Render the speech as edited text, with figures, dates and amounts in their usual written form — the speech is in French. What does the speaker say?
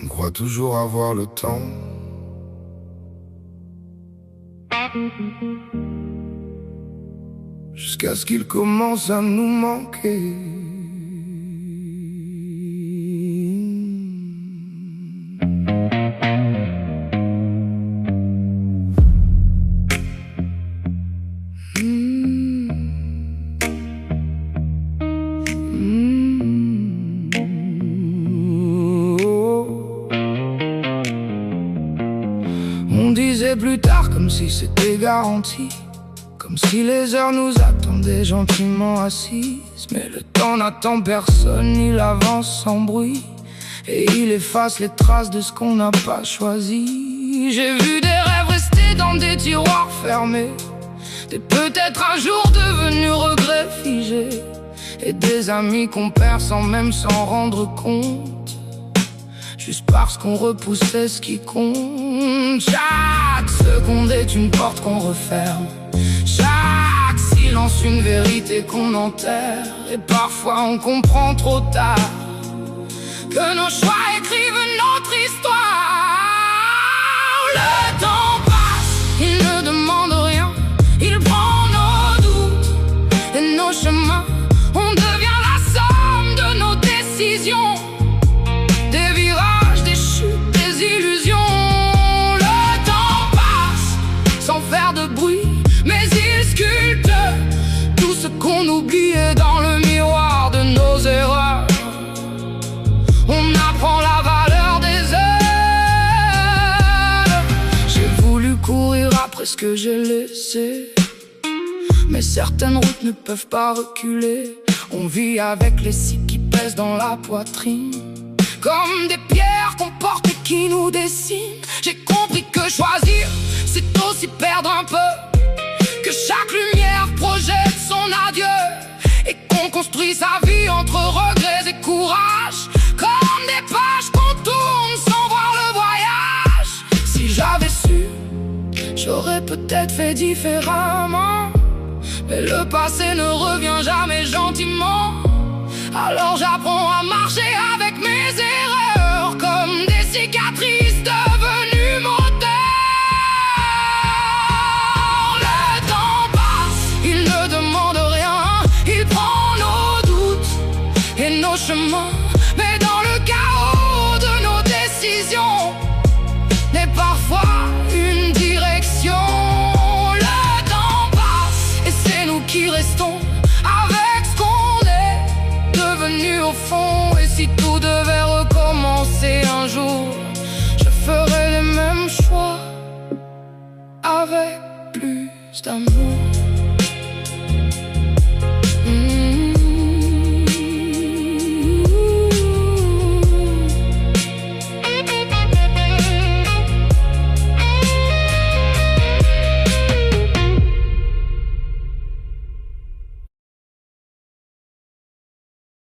On croit toujours avoir le temps. Jusqu'à ce qu'il commence à nous manquer. On disait plus tard comme si c'était garanti, comme si les heures nous attendaient gentiment assises. Mais le temps n'attend personne, il avance sans bruit, et il efface les traces de ce qu'on n'a pas choisi. J'ai vu des rêves rester dans des tiroirs fermés, des peut-être un jour devenus regrets figés, et des amis qu'on perd sans même s'en rendre compte, juste parce qu'on repoussait ce qui compte. Chaque seconde est une porte qu'on referme, chaque silence une vérité qu'on enterre. Et parfois on comprend trop tard que nos choix écrivent notre histoire. Le temps passe, il ne demande rien, il prend nos doutes et nos chemins. On devient la somme de nos décisions, des virages, des chutes, des illusions. Le temps passe sans faire de bruit, mais il sculpte tout ce qu'on oubliait dans le miroir de nos erreurs. On apprend la valeur des heures. J'ai voulu courir après ce que j'ai laissé, mais certaines routes ne peuvent pas reculer. On vit avec les cycles qui pèsent dans la poitrine, comme des pierres qu'on porte et qui nous dessinent. J'ai compris que choisir, c'est aussi perdre un peu, que chaque lumière projette son adieu, et qu'on construit sa vie entre regrets et courage, comme des pages qu'on tourne sans voir le voyage. Si j'avais su, j'aurais peut-être fait différemment, mais le passé ne revient jamais gentiment. Alors j'apprends à marcher avec mes erreurs, comme des cicatrices de